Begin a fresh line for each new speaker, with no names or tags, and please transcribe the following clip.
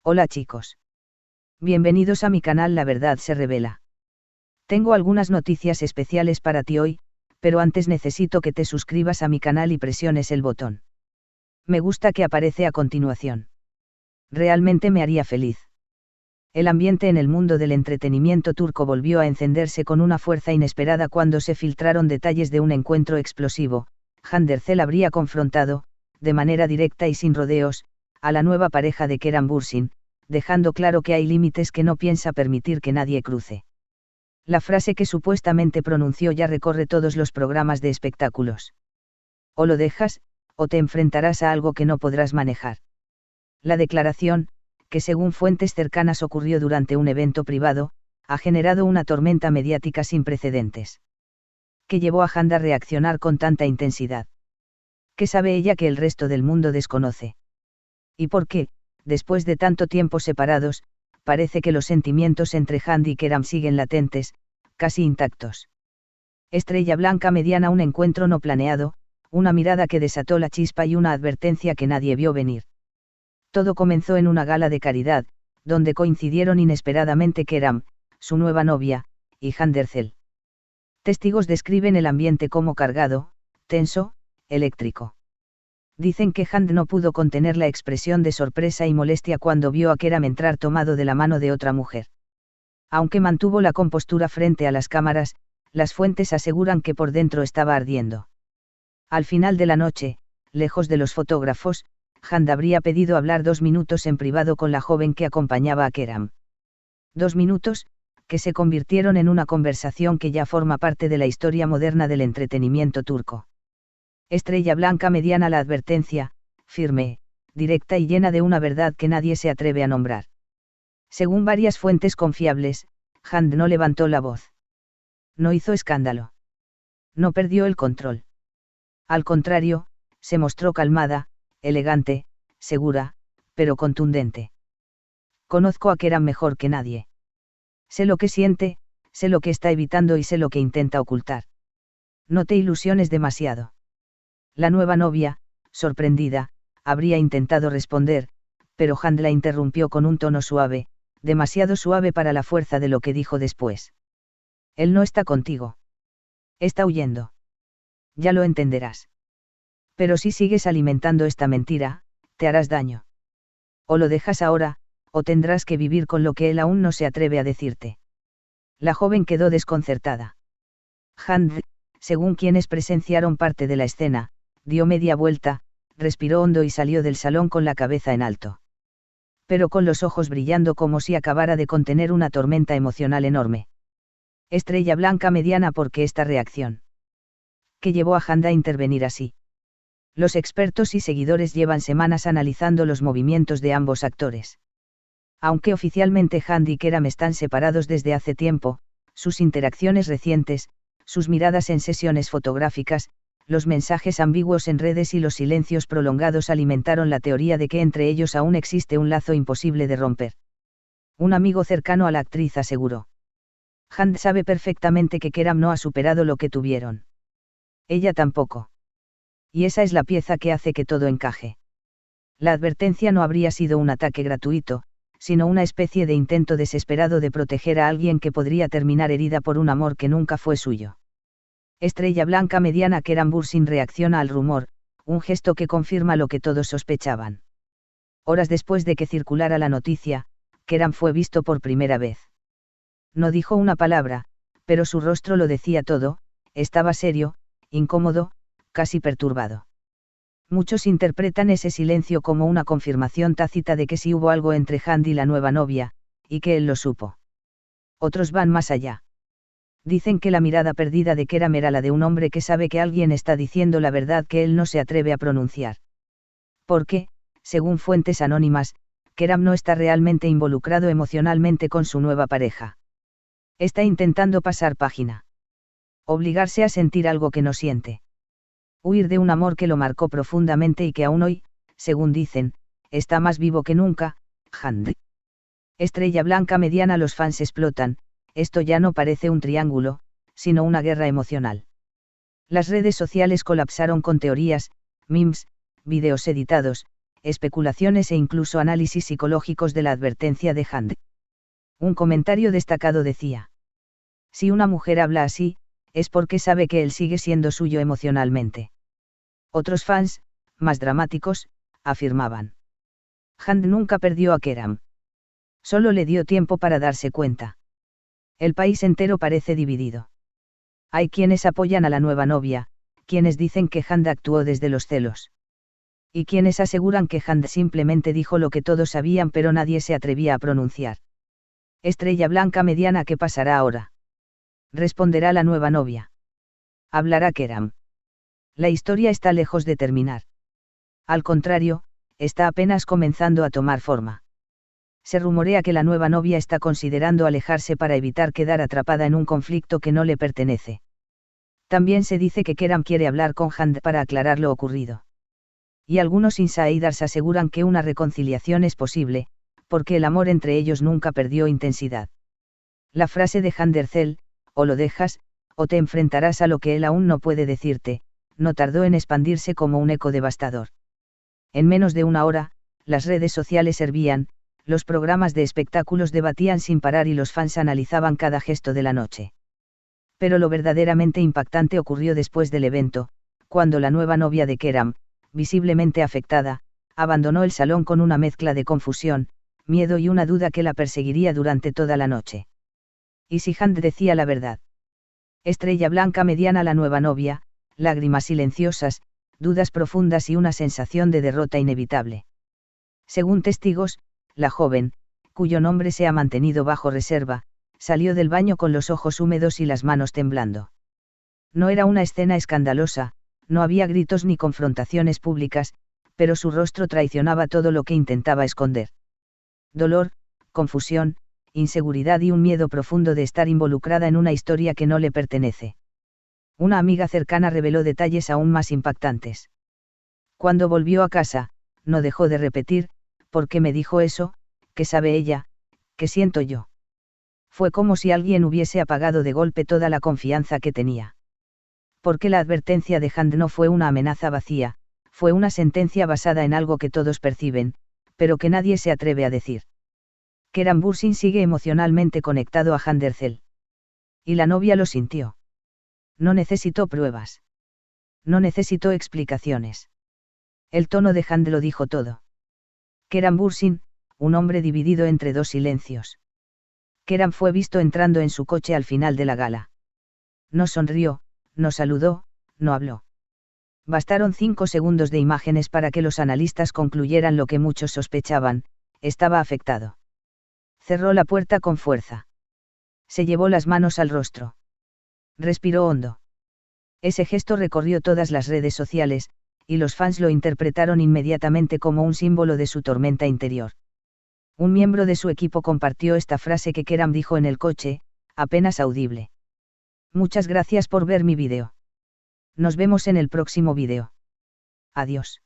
Hola chicos. Bienvenidos a mi canal La Verdad se revela. Tengo algunas noticias especiales para ti hoy, pero antes necesito que te suscribas a mi canal y presiones el botón me gusta que aparece a continuación. Realmente me haría feliz. El ambiente en el mundo del entretenimiento turco volvió a encenderse con una fuerza inesperada cuando se filtraron detalles de un encuentro explosivo. Hande Erçel habría confrontado, de manera directa y sin rodeos, a la nueva pareja de Kerem Bürsin, dejando claro que hay límites que no piensa permitir que nadie cruce. La frase que supuestamente pronunció ya recorre todos los programas de espectáculos. O lo dejas, o te enfrentarás a algo que no podrás manejar. La declaración, que según fuentes cercanas ocurrió durante un evento privado, ha generado una tormenta mediática sin precedentes. ¿Qué llevó a Hande a reaccionar con tanta intensidad? ¿Qué sabe ella que el resto del mundo desconoce? ¿Y por qué, después de tanto tiempo separados, parece que los sentimientos entre Hande y Kerem siguen latentes, casi intactos? Estrella Blanca mediana, un encuentro no planeado, una mirada que desató la chispa y una advertencia que nadie vio venir. Todo comenzó en una gala de caridad, donde coincidieron inesperadamente Kerem, su nueva novia, y Hande Erçel. Testigos describen el ambiente como cargado, tenso, eléctrico. Dicen que Hande no pudo contener la expresión de sorpresa y molestia cuando vio a Kerem entrar tomado de la mano de otra mujer. Aunque mantuvo la compostura frente a las cámaras, las fuentes aseguran que por dentro estaba ardiendo. Al final de la noche, lejos de los fotógrafos, Hande habría pedido hablar 2 minutos en privado con la joven que acompañaba a Kerem. 2 minutos, que se convirtieron en una conversación que ya forma parte de la historia moderna del entretenimiento turco. Estrella Blanca mediana, la advertencia, firme, directa y llena de una verdad que nadie se atreve a nombrar. Según varias fuentes confiables, Hande no levantó la voz. No hizo escándalo. No perdió el control. Al contrario, se mostró calmada, elegante, segura, pero contundente. Conozco a Kerem mejor que nadie. Sé lo que siente, sé lo que está evitando y sé lo que intenta ocultar. No te ilusiones demasiado. La nueva novia, sorprendida, habría intentado responder, pero Hande la interrumpió con un tono suave, demasiado suave para la fuerza de lo que dijo después. Él no está contigo. Está huyendo. Ya lo entenderás. Pero si sigues alimentando esta mentira, te harás daño. O lo dejas ahora, o tendrás que vivir con lo que él aún no se atreve a decirte. La joven quedó desconcertada. Hande, según quienes presenciaron parte de la escena, dio media vuelta, respiró hondo y salió del salón con la cabeza en alto. Pero con los ojos brillando como si acabara de contener una tormenta emocional enorme. Estrella Blanca mediana, ¿por qué esta reacción? ¿Qué llevó a Hande a intervenir así? Los expertos y seguidores llevan semanas analizando los movimientos de ambos actores. Aunque oficialmente Hande y Kerem están separados desde hace tiempo, sus interacciones recientes, sus miradas en sesiones fotográficas, los mensajes ambiguos en redes y los silencios prolongados alimentaron la teoría de que entre ellos aún existe un lazo imposible de romper. Un amigo cercano a la actriz aseguró. Hande sabe perfectamente que Kerem no ha superado lo que tuvieron. Ella tampoco. Y esa es la pieza que hace que todo encaje. La advertencia no habría sido un ataque gratuito, sino una especie de intento desesperado de proteger a alguien que podría terminar herida por un amor que nunca fue suyo. Estrella Blanca mediana, Kerem Bürsin reacciona al rumor, un gesto que confirma lo que todos sospechaban. Horas después de que circulara la noticia, Kerem fue visto por primera vez. No dijo una palabra, pero su rostro lo decía todo, estaba serio, incómodo, casi perturbado. Muchos interpretan ese silencio como una confirmación tácita de que sí hubo algo entre Hande y la nueva novia, y que él lo supo. Otros van más allá. Dicen que la mirada perdida de Kerem era la de un hombre que sabe que alguien está diciendo la verdad que él no se atreve a pronunciar. Porque, según fuentes anónimas, Kerem no está realmente involucrado emocionalmente con su nueva pareja. Está intentando pasar página. Obligarse a sentir algo que no siente. Huir de un amor que lo marcó profundamente y que aún hoy, según dicen, está más vivo que nunca. Hande. Estrella Blanca mediana, los fans explotan, esto ya no parece un triángulo, sino una guerra emocional. Las redes sociales colapsaron con teorías, memes, videos editados, especulaciones e incluso análisis psicológicos de la advertencia de Hand. Un comentario destacado decía: si una mujer habla así, es porque sabe que él sigue siendo suyo emocionalmente. Otros fans, más dramáticos, afirmaban: Hand nunca perdió a Keram. Solo le dio tiempo para darse cuenta. El país entero parece dividido. Hay quienes apoyan a la nueva novia, quienes dicen que Hand actuó desde los celos. Y quienes aseguran que Hand simplemente dijo lo que todos sabían pero nadie se atrevía a pronunciar. Estrella blanca mediana, ¿qué pasará ahora? Responderá la nueva novia. Hablará Keram. La historia está lejos de terminar. Al contrario, está apenas comenzando a tomar forma. Se rumorea que la nueva novia está considerando alejarse para evitar quedar atrapada en un conflicto que no le pertenece. También se dice que Keram quiere hablar con Hand para aclarar lo ocurrido. Y algunos insiders aseguran que una reconciliación es posible, porque el amor entre ellos nunca perdió intensidad. La frase de Handercel, o lo dejas, o te enfrentarás a lo que él aún no puede decirte, no tardó en expandirse como un eco devastador. En menos de una hora, las redes sociales hervían, los programas de espectáculos debatían sin parar y los fans analizaban cada gesto de la noche. Pero lo verdaderamente impactante ocurrió después del evento, cuando la nueva novia de Keram, visiblemente afectada, abandonó el salón con una mezcla de confusión, miedo y una duda que la perseguiría durante toda la noche. ¿Y si Hand decía la verdad? Estrella blanca mediana, la nueva novia, lágrimas silenciosas, dudas profundas y una sensación de derrota inevitable. Según testigos, la joven, cuyo nombre se ha mantenido bajo reserva, salió del baño con los ojos húmedos y las manos temblando. No era una escena escandalosa, no había gritos ni confrontaciones públicas, pero su rostro traicionaba todo lo que intentaba esconder. Dolor, confusión, inseguridad y un miedo profundo de estar involucrada en una historia que no le pertenece. Una amiga cercana reveló detalles aún más impactantes. Cuando volvió a casa, no dejó de repetir: ¿por qué me dijo eso? ¿Qué sabe ella? ¿Qué siento yo? Fue como si alguien hubiese apagado de golpe toda la confianza que tenía. Porque la advertencia de Hand no fue una amenaza vacía, fue una sentencia basada en algo que todos perciben, pero que nadie se atreve a decir. Keram Bursin sigue emocionalmente conectado a Handercel. Y la novia lo sintió. No necesitó pruebas. No necesitó explicaciones. El tono de Hand lo dijo todo. Keram Bursin, un hombre dividido entre dos silencios. Keram fue visto entrando en su coche al final de la gala. No sonrió, no saludó, no habló. Bastaron 5 segundos de imágenes para que los analistas concluyeran lo que muchos sospechaban: estaba afectado. Cerró la puerta con fuerza. Se llevó las manos al rostro. Respiró hondo. Ese gesto recorrió todas las redes sociales, y los fans lo interpretaron inmediatamente como un símbolo de su tormenta interior. Un miembro de su equipo compartió esta frase que Keram dijo en el coche, apenas audible: muchas gracias por ver mi vídeo. Nos vemos en el próximo vídeo. Adiós.